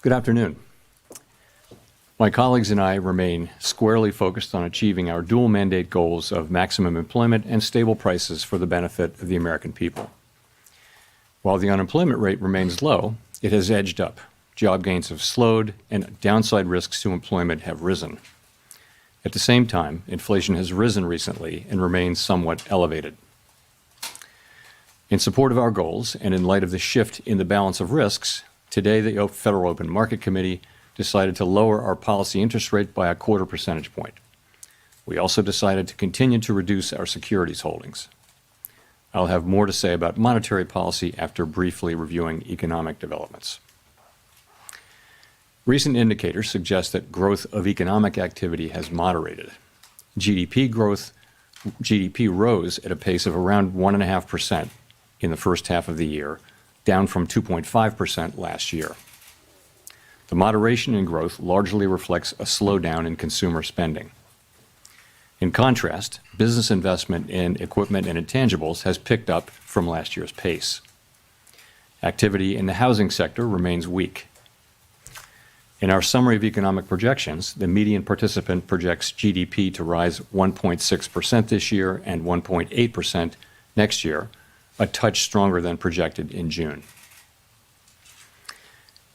Good afternoon. My colleagues and I remain squarely focused on achieving our dual mandate goals of maximum employment and stable prices for the benefit of the American people. While the unemployment rate remains low, it has edged up. Job gains have slowed, and downside risks to employment have risen. At the same time, inflation has risen recently and remains somewhat elevated. In support of our goals, and in light of the shift in the balance of risks, today the Federal Open Market Committee decided to lower our policy interest rate by 1/4 percentage point. We also decided to continue to reduce our securities holdings. I'll have more to say about monetary policy after briefly reviewing economic developments. Recent indicators suggest that growth of economic activity has moderated. GDP rose at a pace of around 1.5% in the first half of the year, down from 2.5% last year. The moderation in growth largely reflects a slowdown in consumer spending. In contrast, business investment in equipment and intangibles has picked up from last year's pace. Activity in the housing sector remains weak. In our summary of economic projections, the median participant projects GDP to rise 1.6% this year and 1.8% next year, a touch stronger than projected in June.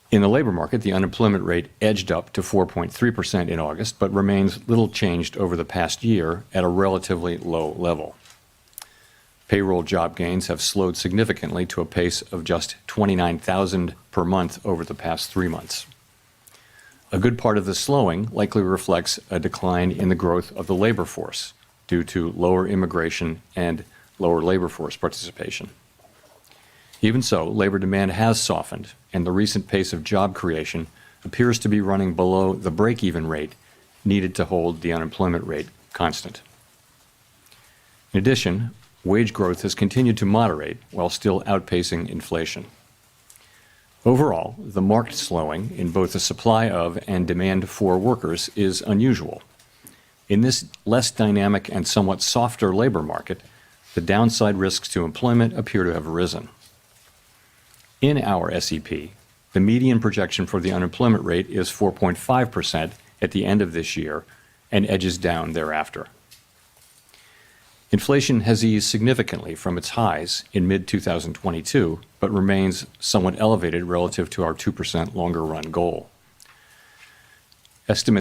In the labor market, the unemployment rate edged up to 4.3% in August, but remains little changed over the past year at a relatively low level. Payroll job gains have slowed significantly to a pace of just 29,000 per month over the past 3 months. A good part of the slowing likely reflects a decline in the growth of the labor force due to lower immigration and lower labor force participation. Even so, labor demand has softened, and the recent pace of job creation appears to be running below the break-even rate needed to hold the unemployment rate constant. In addition, wage growth has continued to moderate while still outpacing inflation. Overall, the marked slowing in both the supply of and demand for workers is unusual. In this less dynamic and somewhat softer labor market, the downside risks to employment appear to have risen. In our SEP, the median projection for the unemployment rate is 4.5% at the end of this year and edges down thereafter. Inflation has eased significantly from its highs in mid-2022, but remains somewhat elevated relative to our 2% longer-run goal. Estimates